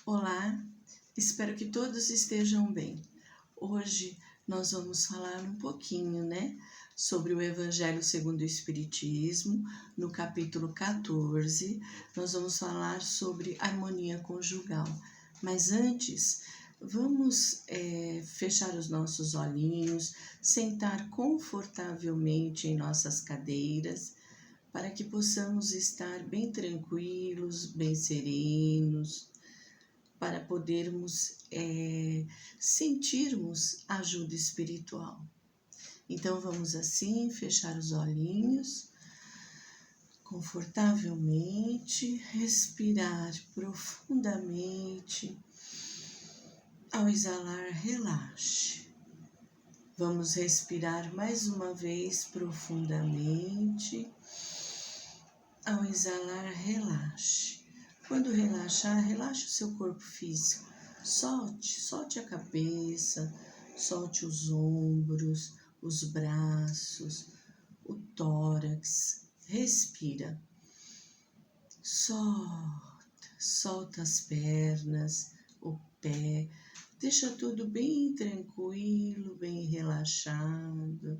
Olá, espero que todos estejam bem. Hoje nós vamos falar um pouquinho, sobre o Evangelho segundo o Espiritismo, no capítulo 14. Nós vamos falar sobre harmonia conjugal. Mas antes, vamos fechar os nossos olhinhos, sentar confortavelmente em nossas cadeiras, para que possamos estar bem tranquilos, bem serenos, para podermos sentirmos ajuda espiritual. Então vamos assim fechar os olhinhos confortavelmente, respirar profundamente. Ao exalar, relaxe. Vamos respirar mais uma vez profundamente. Ao exalar, relaxe. Quando relaxar, relaxe o seu corpo físico. Solte a cabeça, solte os ombros, os braços, o tórax. Respira. Solta as pernas, o pé. Deixa tudo bem tranquilo, bem relaxado.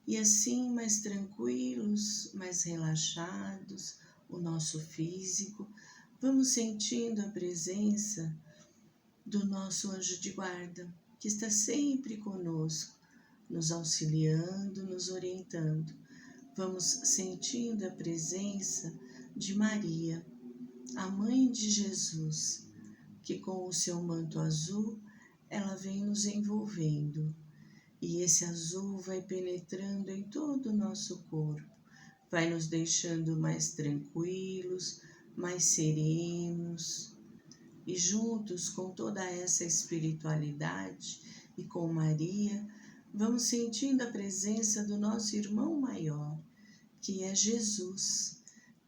E assim, mais tranquilos, mais relaxados, o nosso físico, vamos sentindo a presença do nosso anjo de guarda, que está sempre conosco, nos auxiliando, nos orientando. Vamos sentindo a presença de Maria, a mãe de Jesus, que com o seu manto azul, ela vem nos envolvendo. E esse azul vai penetrando em todo o nosso corpo, vai nos deixando mais tranquilos, mais serenos. E juntos com toda essa espiritualidade e com Maria, vamos sentindo a presença do nosso irmão maior, que é Jesus,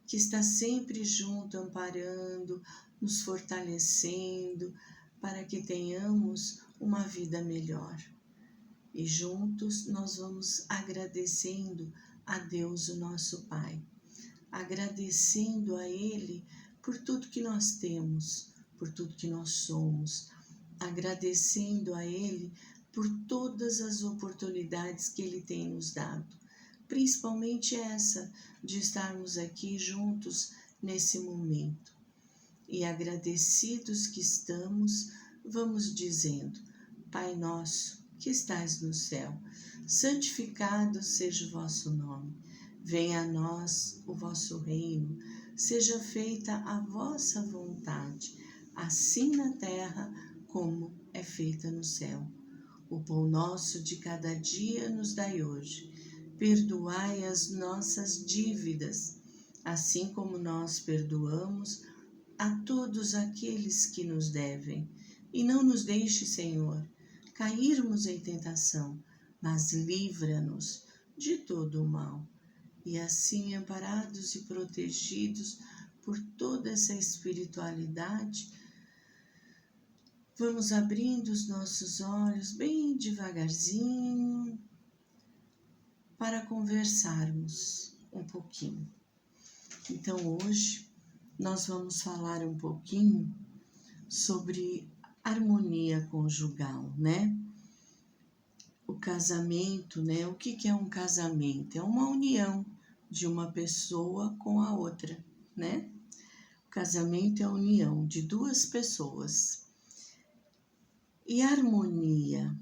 que está sempre junto, amparando, nos fortalecendo, para que tenhamos uma vida melhor. E juntos nós vamos agradecendo a Deus, o nosso Pai, agradecendo a Ele por tudo que nós temos, por tudo que nós somos, agradecendo a Ele por todas as oportunidades que Ele tem nos dado, principalmente essa de estarmos aqui juntos nesse momento. E agradecidos que estamos, vamos dizendo: Pai nosso, que estais no céu, santificado seja o vosso nome. Venha a nós o vosso reino, seja feita a vossa vontade, assim na terra como é feita no céu. O pão nosso de cada dia nos dai hoje. Perdoai as nossas dívidas, assim como nós perdoamos a todos aqueles que nos devem. E não nos deixe, Senhor, cairmos em tentação, mas livra-nos de todo o mal. E assim, amparados e protegidos por toda essa espiritualidade, vamos abrindo os nossos olhos bem devagarzinho para conversarmos um pouquinho. Então hoje nós vamos falar um pouquinho sobre harmonia conjugal, O casamento, O que é um casamento? É uma união de uma pessoa com a outra, O casamento é a união de duas pessoas. E a harmonia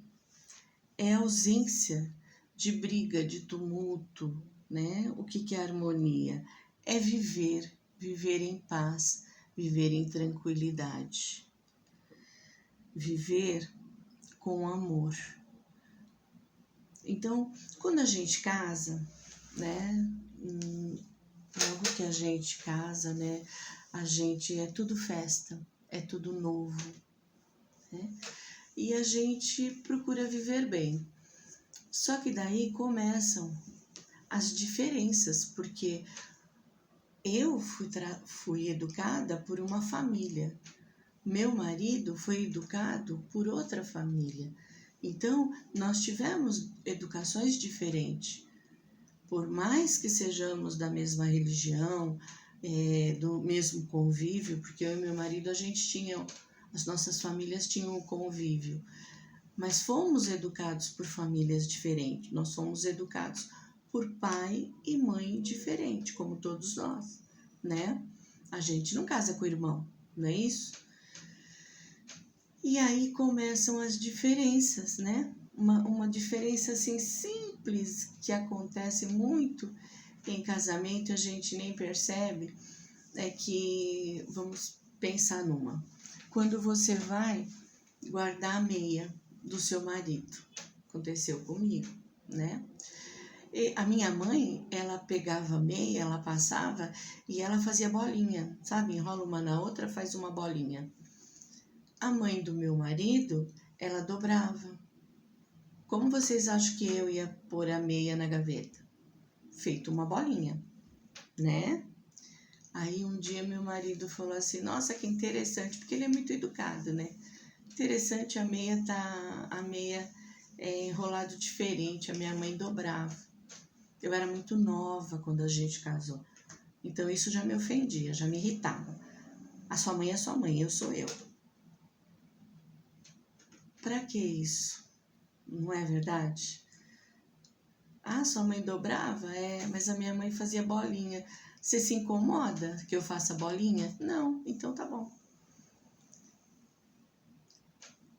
é a ausência de briga, de tumulto, O que é harmonia? É viver em paz, viver em tranquilidade, viver com amor. Então, quando a gente casa, logo que a gente casa, a gente é tudo festa, é tudo novo, E a gente procura viver bem. Só que daí começam as diferenças, porque eu fui educada por uma família, meu marido foi educado por outra família. Então, nós tivemos educações diferentes. Por mais que sejamos da mesma religião, do mesmo convívio, porque eu e meu marido, as nossas famílias tinham um convívio, mas fomos educados por famílias diferentes, nós somos educados por pai e mãe diferente, como todos nós, né? A gente não casa com o irmão, não é isso? E aí começam as diferenças, né? Uma diferença assim simples que acontece muito em casamento, a gente nem percebe, é que, vamos pensar numa, quando você vai guardar a meia do seu marido, aconteceu comigo, né? E a minha mãe, ela pegava a meia, ela passava e ela fazia bolinha, sabe? Enrola uma na outra, faz uma bolinha. A mãe do meu marido, ela dobrava. Como vocês acham que eu ia pôr a meia na gaveta? Feito uma bolinha, né? Aí um dia meu marido falou assim, nossa, que interessante, porque ele é muito educado, né? Interessante, a meia é enrolado diferente, a minha mãe dobrava. Eu era muito nova quando a gente casou, então isso já me ofendia, já me irritava. A sua mãe é sua mãe, eu sou eu. Pra que isso? Não é verdade? Ah, sua mãe dobrava? É, mas a minha mãe fazia bolinha. Você se incomoda que eu faça bolinha? Não, então tá bom.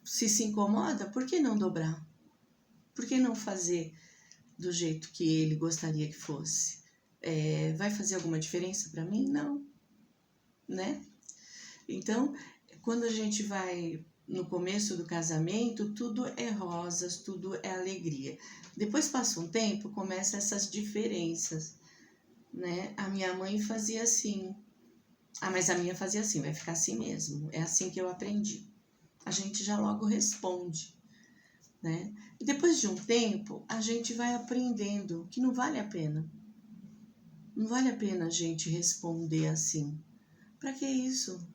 Se incomoda, por que não dobrar? Por que não fazer do jeito que ele gostaria que fosse? Vai fazer alguma diferença para mim? Não, né? Então, quando a gente vai no começo do casamento, tudo é rosas, tudo é alegria. Depois passa um tempo, começa essas diferenças, né? A minha mãe fazia assim. Ah, mas a minha fazia assim, vai ficar assim mesmo. É assim que eu aprendi. A gente já logo responde, né? E depois de um tempo, a gente vai aprendendo que não vale a pena. Não vale a pena a gente responder assim. Para que isso?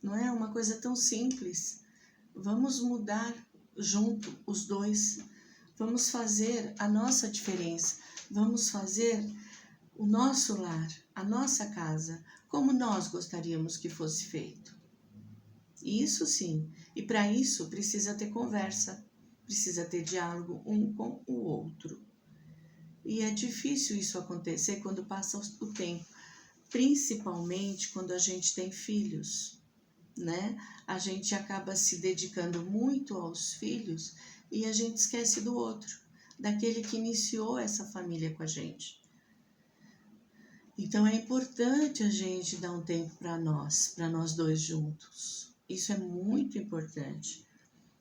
Não é uma coisa tão simples. Vamos mudar junto os dois. Vamos fazer a nossa diferença. Vamos fazer o nosso lar, a nossa casa, como nós gostaríamos que fosse feito. Isso sim. E para isso precisa ter conversa, precisa ter diálogo um com o outro. E é difícil isso acontecer quando passa o tempo, principalmente quando a gente tem filhos, né? A gente acaba se dedicando muito aos filhos e a gente esquece do outro, daquele que iniciou essa família com a gente. Então é importante a gente dar um tempo para nós dois juntos. Isso é muito importante.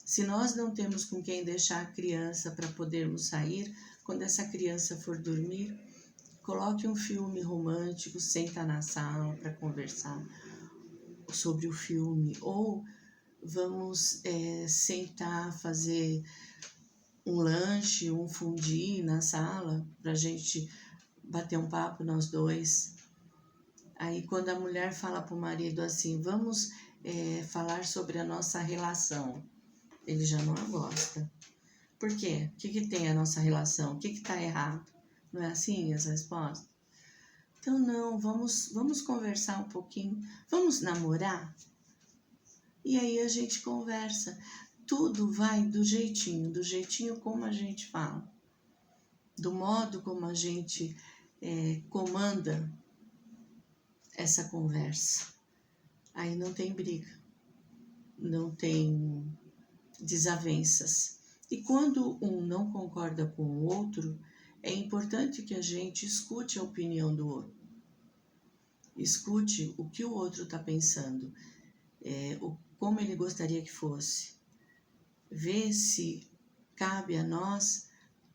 Se nós não temos com quem deixar a criança para podermos sair, quando essa criança for dormir, coloque um filme romântico, senta na sala para conversar sobre o filme, ou vamos sentar, fazer um lanche, um fundi na sala para a gente bater um papo nós dois. Aí quando a mulher fala para o marido assim, vamos falar sobre a nossa relação, ele já não a gosta. Por quê? O que tem a nossa relação? O que está errado? Não é assim as respostas? Então não, vamos conversar um pouquinho, vamos namorar? E aí a gente conversa. Tudo vai do jeitinho como a gente fala, do modo como a gente comanda essa conversa. Aí não tem briga, não tem desavenças. E quando um não concorda com o outro, é importante que a gente escute a opinião do outro. Escute o que o outro está pensando, como ele gostaria que fosse. Vê se cabe a nós,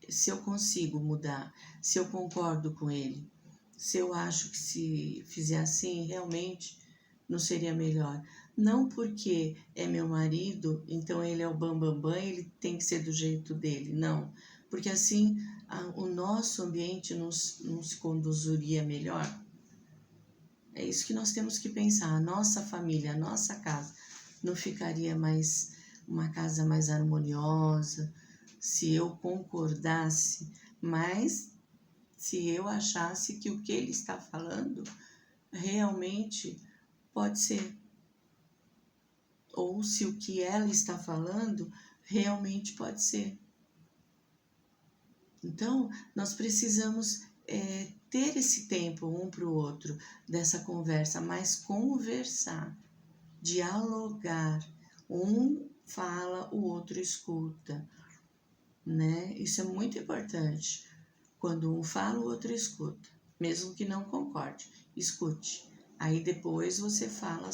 se eu consigo mudar, se eu concordo com ele, se eu acho que se fizer assim, realmente não seria melhor. Não porque é meu marido, então ele é o bambambam, ele tem que ser do jeito dele. Não, porque assim o nosso ambiente não se conduziria melhor. É isso que nós temos que pensar. A nossa família, a nossa casa, não ficaria mais uma casa mais harmoniosa se eu concordasse, mas se eu achasse que o que ele está falando realmente pode ser, ou se o que ela está falando realmente pode ser. Então, nós precisamos ter esse tempo um para o outro, dessa conversa, mas conversar, dialogar. Um fala, o outro escuta, né? Isso é muito importante. Quando um fala, o outro escuta, mesmo que não concorde, escute. Aí depois você fala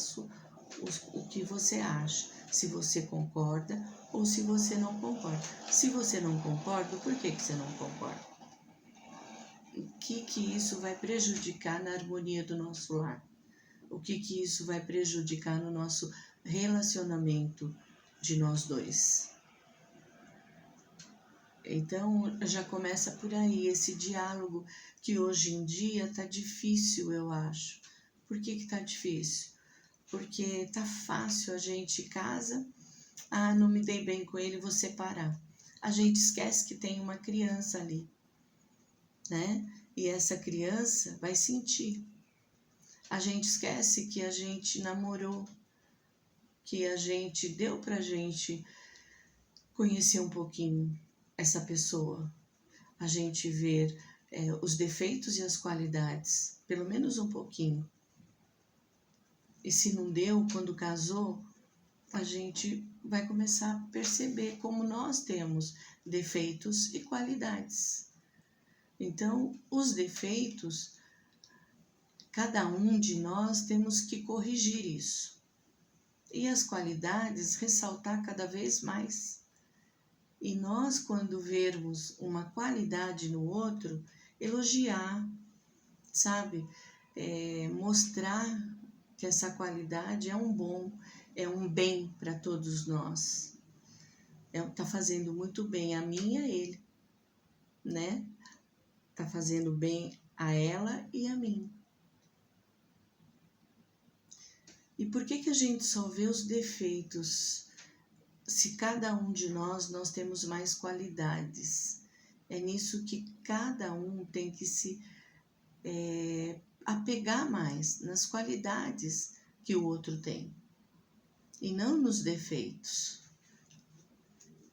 o que você acha, se você concorda ou se você não concorda. Se você não concorda, por que você não concorda? O que isso vai prejudicar na harmonia do nosso lar? O que isso vai prejudicar no nosso relacionamento de nós dois? Então, já começa por aí, esse diálogo que hoje em dia tá difícil, eu acho. Por que tá difícil? Porque tá fácil, a gente casa, não me dei bem com ele, vou separar. A gente esquece que tem uma criança ali, né? E essa criança vai sentir. A gente esquece que a gente namorou, que a gente deu pra gente conhecer um pouquinho essa pessoa. A gente ver os defeitos e as qualidades, pelo menos um pouquinho. E se não deu, quando casou, a gente vai começar a perceber como nós temos defeitos e qualidades. Então, os defeitos, cada um de nós temos que corrigir isso. E as qualidades, ressaltar cada vez mais. E nós, quando vermos uma qualidade no outro, elogiar, sabe? Mostrar que essa qualidade é um bom, é um bem para todos nós. Tá fazendo muito bem a mim e a ele, né? Tá fazendo bem a ela e a mim. E por que a gente só vê os defeitos? Se cada um de nós temos mais qualidades. É nisso que cada um tem que se apegar mais, nas qualidades que o outro tem, e não nos defeitos.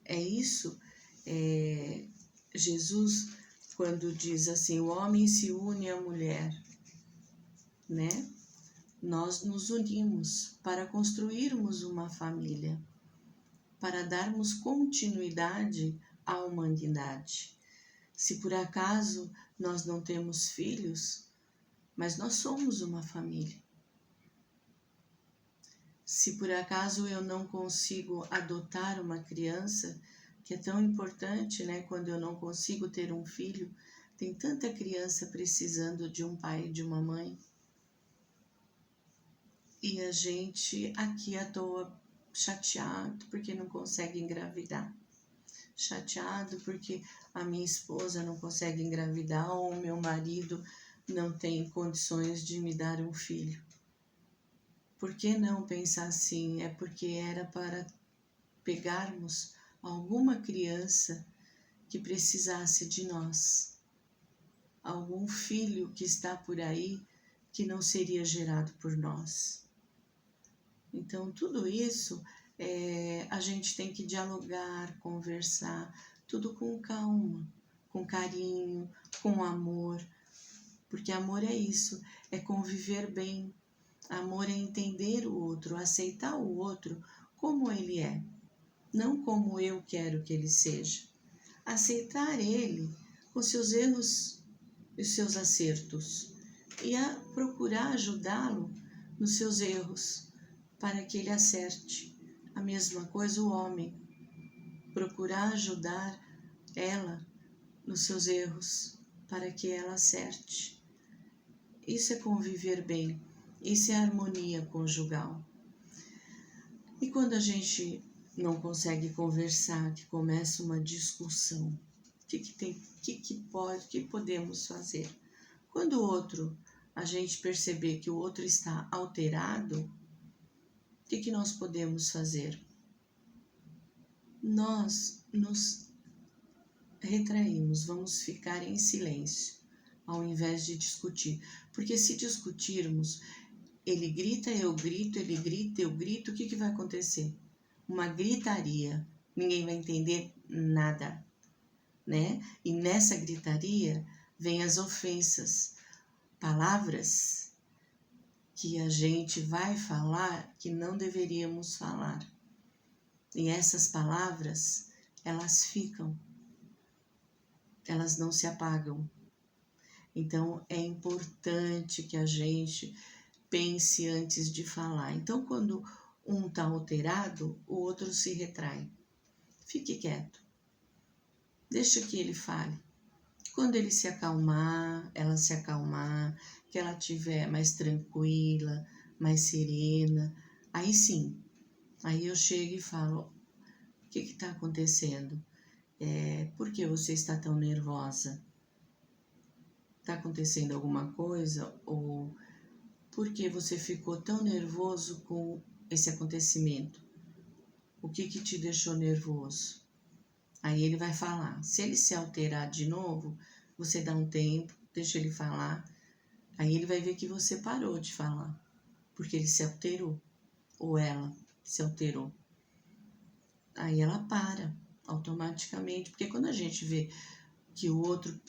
É isso, Jesus, quando diz assim, o homem se une à mulher, né? Nós nos unimos para construirmos uma família, para darmos continuidade à humanidade. Se por acaso nós não temos filhos, mas nós somos uma família. Se por acaso eu não consigo adotar uma criança, que é tão importante, né? Quando eu não consigo ter um filho, tem tanta criança precisando de um pai e de uma mãe. E a gente aqui à toa chateado porque não consegue engravidar. Chateado porque a minha esposa não consegue engravidar ou o meu marido não tem condições de me dar um filho. Por que não pensar assim? É porque era para pegarmos alguma criança que precisasse de nós, algum filho que está por aí que não seria gerado por nós. Então, tudo isso a gente tem que dialogar, conversar, tudo com calma, com carinho, com amor, porque amor é isso, é conviver bem. Amor é entender o outro, aceitar o outro como ele é, não como eu quero que ele seja. Aceitar ele com seus erros e seus acertos e procurar ajudá-lo nos seus erros para que ele acerte. A mesma coisa o homem, procurar ajudar ela nos seus erros para que ela acerte. Isso é conviver bem. Isso é harmonia conjugal. E quando a gente não consegue conversar, que começa uma discussão, o que podemos fazer? Quando o outro, a gente perceber que o outro está alterado, o que nós podemos fazer? Nós nos retraímos, vamos ficar em silêncio, ao invés de discutir. Porque se discutirmos, ele grita, eu grito, ele grita, eu grito, o que vai acontecer? Uma gritaria, ninguém vai entender nada, né? E nessa gritaria vem as ofensas, palavras que a gente vai falar que não deveríamos falar. E essas palavras, elas ficam, elas não se apagam. Então, é importante que a gente pense antes de falar. Então, quando um está alterado, o outro se retrai. Fique quieto. Deixa que ele fale. Quando ele se acalmar, ela se acalmar, que ela estiver mais tranquila, mais serena, aí sim, aí eu chego e falo, o que está acontecendo? Por que você está tão nervosa? Está acontecendo alguma coisa? Ou por que você ficou tão nervoso com esse acontecimento? O que te deixou nervoso? Aí ele vai falar. Se ele se alterar de novo, você dá um tempo, deixa ele falar. Aí ele vai ver que você parou de falar, porque ele se alterou, ou ela se alterou. Aí ela para automaticamente, porque quando a gente vê que o outro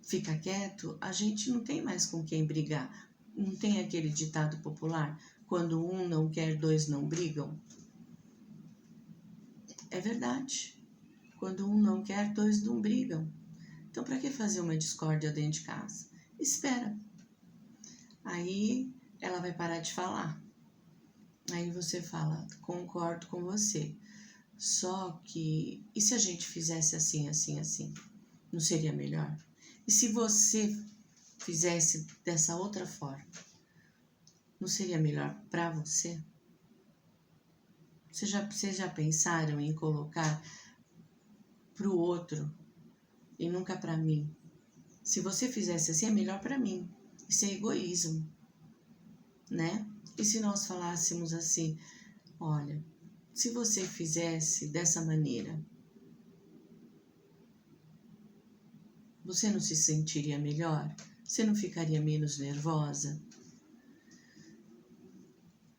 fica quieto, a gente não tem mais com quem brigar. Não tem aquele ditado popular, quando um não quer, dois não brigam? É verdade. Quando um não quer, dois não brigam. Então, para que fazer uma discórdia dentro de casa? Espera. Aí ela vai parar de falar. Aí você fala, concordo com você. Só que, e se a gente fizesse assim, assim, assim? Não seria melhor? E se você fizesse dessa outra forma? Não seria melhor para você? Vocês já pensaram em colocar para o outro e nunca para mim? Se você fizesse assim, é melhor para mim. Isso é egoísmo, né? E se nós falássemos assim, olha, se você fizesse dessa maneira, você não se sentiria melhor? Você não ficaria menos nervosa?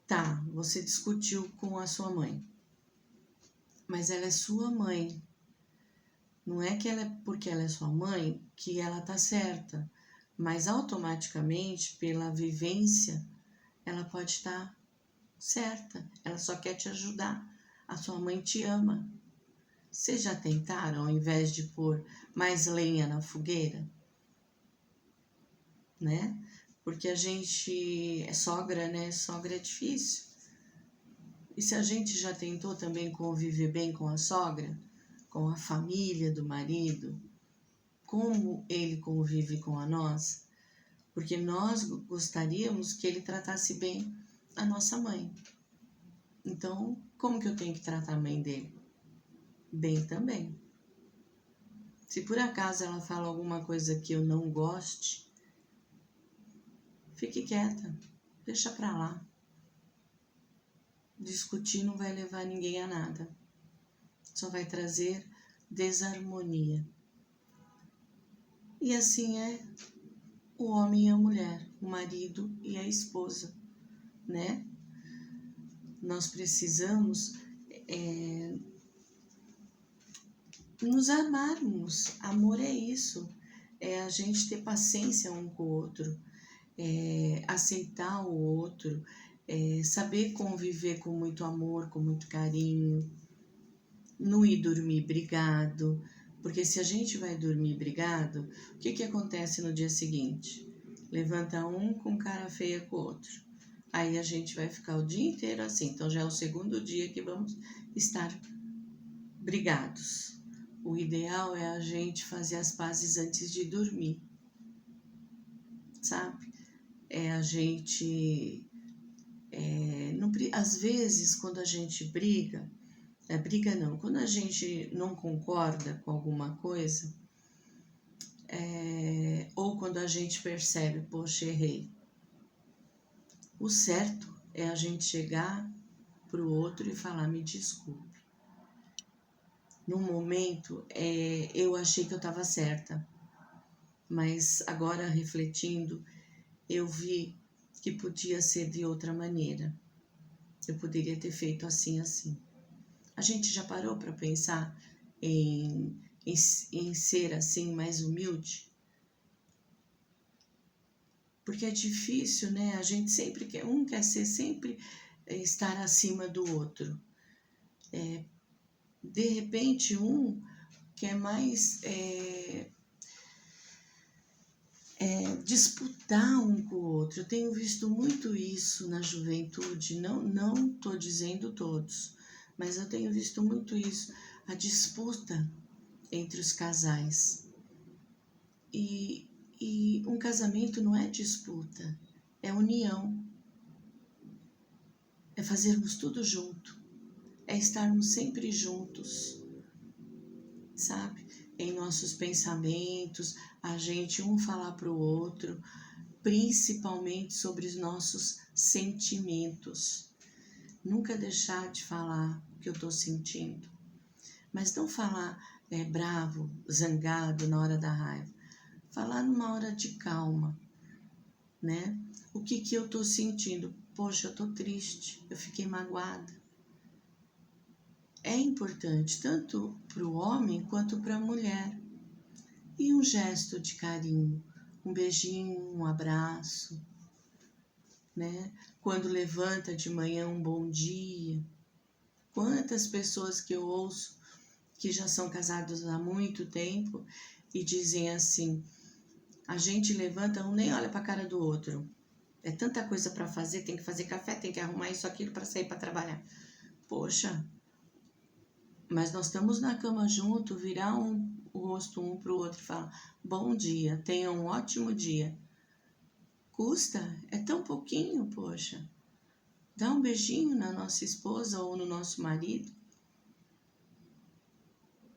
Tá, você discutiu com a sua mãe, mas ela é sua mãe. Não é que ela é porque ela é sua mãe que ela tá certa, mas automaticamente, pela vivência, ela pode estar certa. Ela só quer te ajudar. A sua mãe te ama. Vocês já tentaram, ao invés de pôr mais lenha na fogueira? Né? Porque a gente é sogra, né? Sogra é difícil. E se a gente já tentou também conviver bem com a sogra, com a família do marido, como ele convive com a nós? Porque nós gostaríamos que ele tratasse bem a nossa mãe. Então, como que eu tenho que tratar a mãe dele? Bem também. Se por acaso ela fala alguma coisa que eu não goste, fique quieta, deixa pra lá. Discutir não vai levar ninguém a nada. Só vai trazer desarmonia. E assim é o homem e a mulher, o marido e a esposa, né? Nós precisamos nos amarmos. Amor é isso. É a gente ter paciência um com o outro, aceitar o outro, saber conviver com muito amor, com muito carinho, não ir dormir brigado, porque se a gente vai dormir brigado, o que acontece no dia seguinte? Levanta um com cara feia com o outro. Aí a gente vai ficar o dia inteiro assim, então já é o segundo dia que vamos estar brigados. O ideal é a gente fazer as pazes antes de dormir, sabe? É a gente... não, às vezes, quando a gente briga... briga não, quando a gente não concorda com alguma coisa, ou quando a gente percebe, poxa, errei. O certo é a gente chegar pro outro e falar, me desculpe. No momento, eu achei que eu estava certa, mas agora refletindo, eu vi que podia ser de outra maneira. Eu poderia ter feito assim, assim. A gente já parou para pensar em ser assim mais humilde? Porque é difícil, né? A gente sempre quer, um quer ser sempre estar acima do outro. De repente, um quer mais disputar um com o outro. Eu tenho visto muito isso na juventude, não estou dizendo todos, mas eu tenho visto muito isso, a disputa entre os casais. E um casamento não é disputa, é união, é fazermos tudo junto, é estarmos sempre juntos, sabe? Em nossos pensamentos, a gente um falar para o outro, principalmente sobre os nossos sentimentos. Nunca deixar de falar o que eu estou sentindo, mas não falar bravo, zangado na hora da raiva. Falar numa hora de calma, né? O que eu estou sentindo? Poxa, eu estou triste, eu fiquei magoada. É importante tanto para o homem quanto para a mulher. E um gesto de carinho, um beijinho, um abraço, né? Quando levanta de manhã, um bom dia. Quantas pessoas que eu ouço que já são casados há muito tempo e dizem assim: a gente levanta, um nem olha para a cara do outro. É tanta coisa para fazer, tem que fazer café, tem que arrumar isso, aquilo para sair para trabalhar. Poxa, mas nós estamos na cama junto, virar o rosto um para o outro e falar: bom dia, tenha um ótimo dia. Custa? É tão pouquinho, poxa. Dá um beijinho na nossa esposa ou no nosso marido.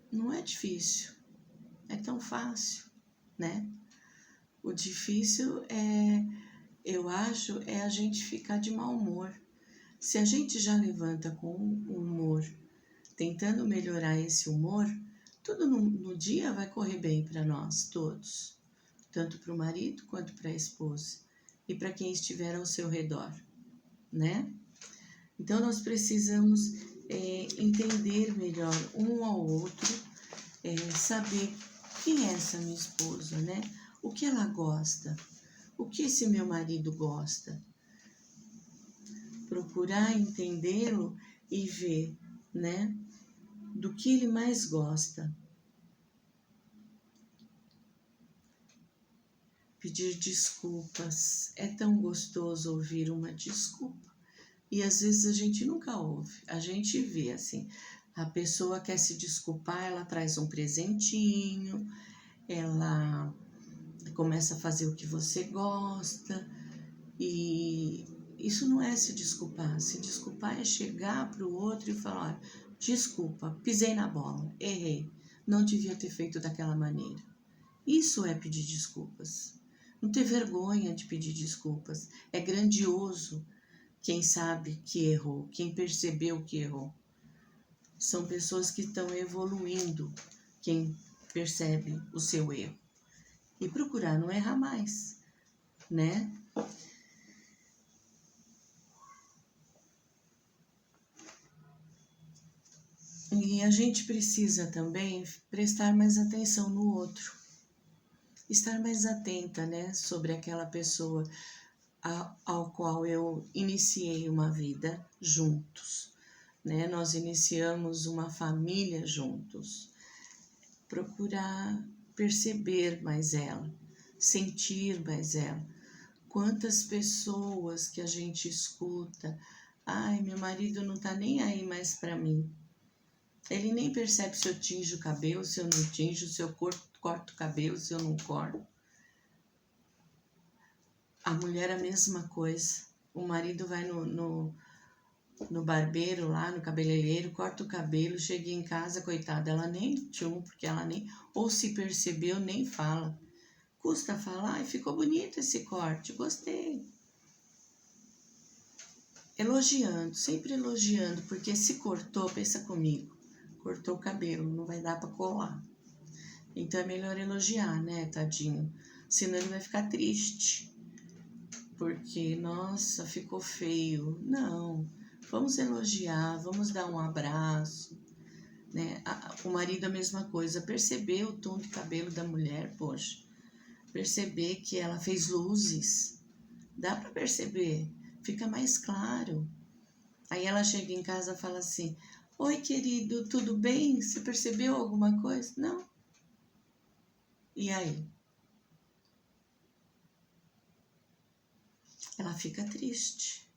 Não é difícil, é tão fácil, né? O difícil eu acho, é a gente ficar de mau humor. Se a gente já levanta com um humor, tentando melhorar esse humor, tudo no dia vai correr bem para nós todos, tanto para o marido quanto para a esposa e para quem estiver ao seu redor, né? Então nós precisamos entender melhor um ao outro, saber quem é essa minha esposa, né? O que ela gosta, o que esse meu marido gosta. Procurar entendê-lo e ver, né? Do que ele mais gosta. Pedir desculpas. É tão gostoso ouvir uma desculpa. E às vezes a gente nunca ouve. A gente vê assim, a pessoa quer se desculpar, ela traz um presentinho, ela começa a fazer o que você gosta. E isso não é se desculpar. Se desculpar é chegar para o outro e falar: olha, desculpa, pisei na bola, errei, não devia ter feito daquela maneira. Isso é pedir desculpas. Não ter vergonha de pedir desculpas. É grandioso quem sabe que errou, quem percebeu que errou. São pessoas que estão evoluindo, quem percebe o seu erro. E procurar não errar mais, né? E a gente precisa também prestar mais atenção no outro. Estar mais atenta, né, sobre aquela pessoa ao qual eu iniciei uma vida juntos, né? Nós iniciamos uma família juntos. Procurar perceber mais ela, sentir mais ela. Quantas pessoas que a gente escuta: ai, meu marido não tá nem aí mais para mim. Ele nem percebe se eu tinjo o cabelo, se eu não tinjo, se eu corto o cabelo, se eu não corto. A mulher a mesma coisa. O marido vai no barbeiro lá, no cabeleireiro, corta o cabelo, chega em casa, coitada, ela nem tchum, porque ela nem, ou se percebeu, nem fala. Custa falar: ai, ficou bonito esse corte, gostei. Elogiando, sempre elogiando, porque se cortou, pensa comigo, cortou o cabelo, não vai dar para colar. Então é melhor elogiar, né, tadinho? Senão ele vai ficar triste. porque, nossa, ficou feio. Não, vamos elogiar, vamos dar um abraço, né? O marido a mesma coisa, perceber o tom de cabelo da mulher, poxa, perceber que ela fez luzes, dá para perceber, fica mais claro. Aí ela chega em casa e fala assim: oi, querido, tudo bem? Você percebeu alguma coisa? Não. E aí? Ela fica triste.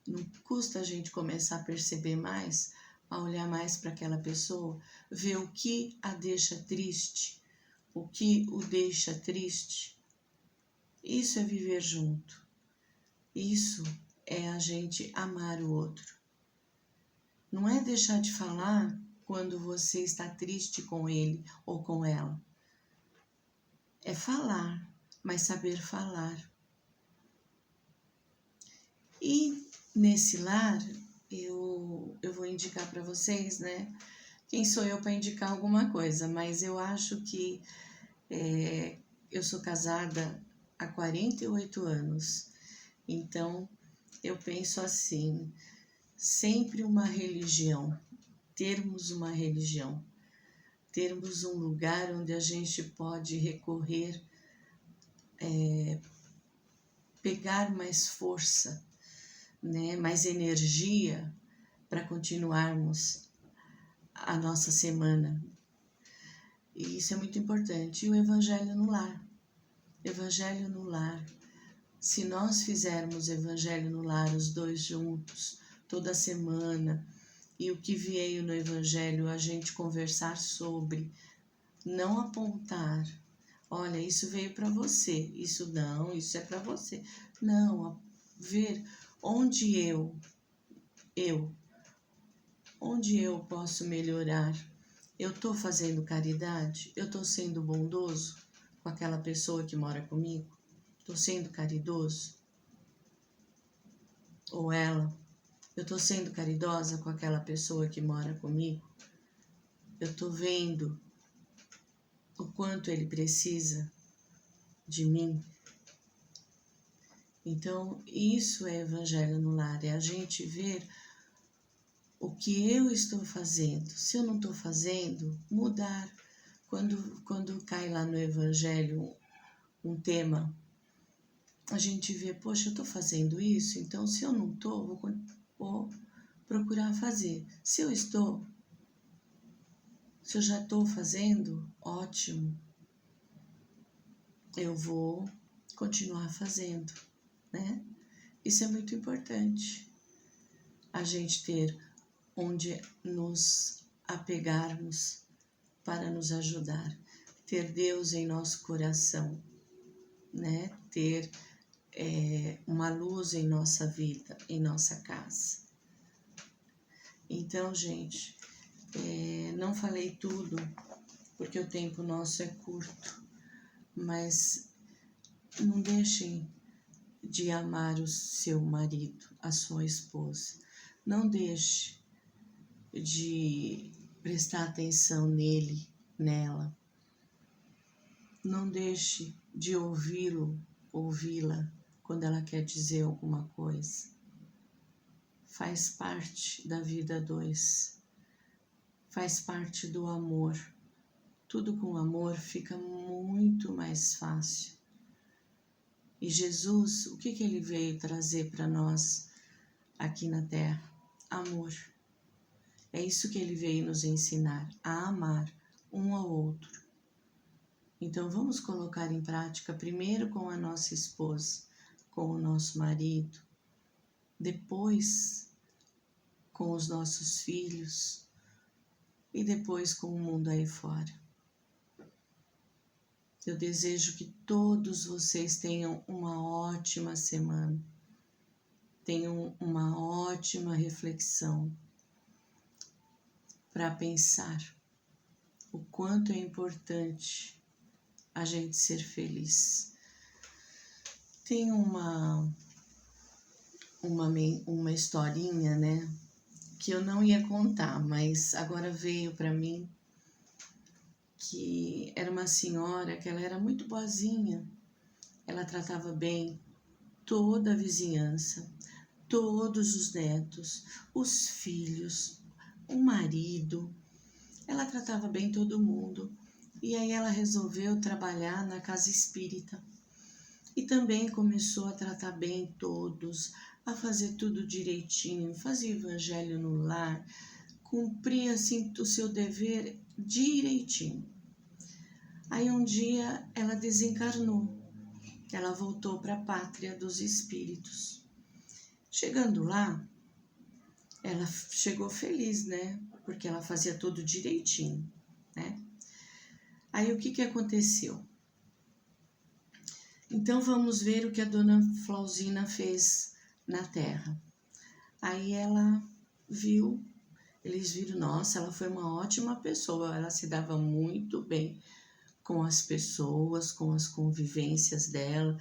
Não custa a gente começar a perceber mais, a olhar mais para aquela pessoa, ver o que a deixa triste, o que o deixa triste. Isso é viver junto. Isso é a gente amar o outro. Não é deixar de falar quando você está triste com ele ou com ela. É falar, mas saber falar. E nesse lar, eu vou indicar para vocês, né? Quem sou eu para indicar alguma coisa? Mas eu acho que eu sou casada há 48 anos. Então, eu penso assim, sempre uma religião, termos uma religião, termos um lugar onde a gente pode recorrer, pegar mais força, né, mais energia para continuarmos a nossa semana. E isso é muito importante. E o Evangelho no lar. Evangelho no lar. Se nós fizermos Evangelho no lar, os dois juntos, toda semana, e o que veio no Evangelho a gente conversar sobre, não apontar, olha, isso veio para você, isso não, isso é para você. Não, ver onde onde eu posso melhorar. Eu estou fazendo caridade? Eu estou sendo bondoso com aquela pessoa que mora comigo? Estou sendo caridoso? Ou ela? Eu estou sendo caridosa com aquela pessoa que mora comigo? Eu estou vendo o quanto ele precisa de mim? Então, isso é Evangelho no lar, é a gente ver o que eu estou fazendo. Se eu não estou fazendo, mudar. Quando cai lá no Evangelho um tema, a gente vê, poxa, eu estou fazendo isso, então se eu não estou, vou procurar fazer. Se eu estou, se eu já estou fazendo, ótimo, eu vou continuar fazendo, né? Isso é muito importante, a gente ter onde nos apegarmos para nos ajudar, ter Deus em nosso coração, né? Ter uma luz em nossa vida, em nossa casa. Então, gente, não falei tudo, porque o tempo nosso é curto, mas não deixem de amar o seu marido, a sua esposa. Não deixe de prestar atenção nele, nela. Não deixe de ouvi-la quando ela quer dizer alguma coisa. Faz parte da vida a dois. Faz parte do amor. Tudo com amor fica muito mais fácil. E Jesus, o que ele veio trazer para nós aqui na Terra? Amor. É isso que ele veio nos ensinar, a amar um ao outro. Então vamos colocar em prática primeiro com a nossa esposa, com o nosso marido, depois com os nossos filhos e depois com o mundo aí fora. Eu desejo que todos vocês tenham uma ótima semana, tenham uma ótima reflexão para pensar o quanto é importante a gente ser feliz. Tem uma historinha, né, que eu não ia contar, mas agora veio para mim, que era uma senhora que ela era muito boazinha, ela tratava bem toda a vizinhança, todos os netos, os filhos, o marido. Ela tratava bem todo mundo. E aí ela resolveu trabalhar na casa espírita. E também começou a tratar bem todos, a fazer tudo direitinho, fazia evangelho no lar, cumpria assim o seu dever direitinho. Aí um dia ela desencarnou, ela voltou para a pátria dos espíritos. Chegando lá, ela chegou feliz, né? Porque ela fazia tudo direitinho, né? Aí o que aconteceu? Então vamos ver o que a dona Flauzina fez na terra. Aí ela viu, eles viram, nossa, ela foi uma ótima pessoa, ela se dava muito bem com as pessoas, com as convivências dela,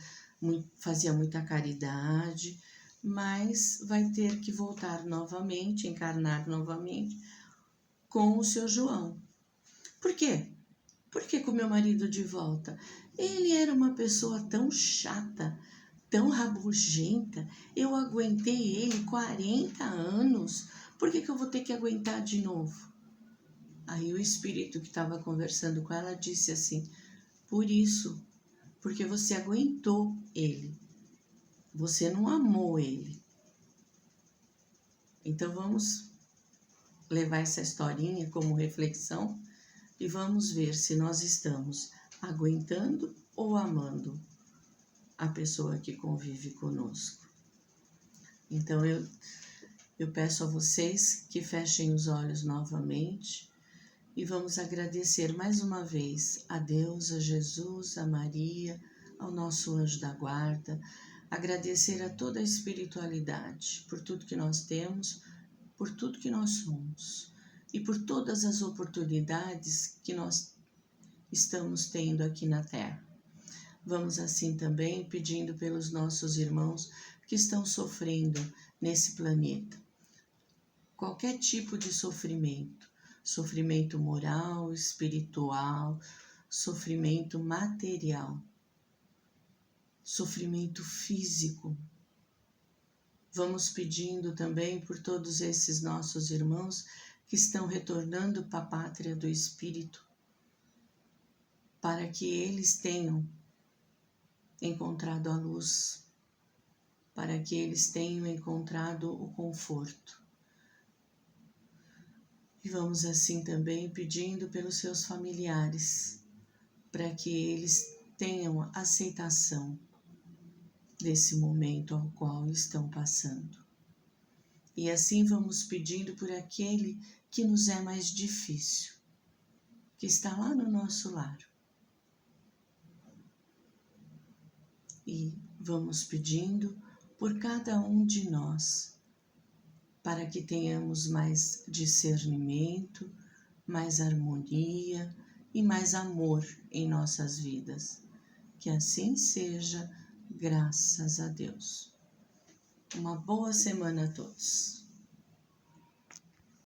fazia muita caridade, mas vai ter que voltar novamente, encarnar novamente com o seu João. Por quê? Por que com o meu marido de volta? Ele era uma pessoa tão chata, tão rabugenta, eu aguentei ele 40 anos, por que eu vou ter que aguentar de novo? Aí o espírito que estava conversando com ela disse assim, por isso, porque você aguentou ele, você não amou ele. Então vamos levar essa historinha como reflexão e vamos ver se nós estamos aguentando ou amando a pessoa que convive conosco. Então eu peço a vocês que fechem os olhos novamente e vamos agradecer mais uma vez a Deus, a Jesus, a Maria, ao nosso anjo da guarda, agradecer a toda a espiritualidade por tudo que nós temos, por tudo que nós somos e por todas as oportunidades que nós estamos tendo aqui na Terra. Vamos assim também pedindo pelos nossos irmãos que estão sofrendo nesse planeta. Qualquer tipo de sofrimento, sofrimento moral, espiritual, sofrimento material, sofrimento físico. Vamos pedindo também por todos esses nossos irmãos que estão retornando para a pátria do Espírito, para que eles tenham encontrado a luz, para que eles tenham encontrado o conforto. E vamos assim também pedindo pelos seus familiares, para que eles tenham aceitação desse momento ao qual estão passando. E assim vamos pedindo por aquele que nos é mais difícil, que está lá no nosso lar. E vamos pedindo por cada um de nós, para que tenhamos mais discernimento, mais harmonia e mais amor em nossas vidas. Que assim seja, graças a Deus. Uma boa semana a todos.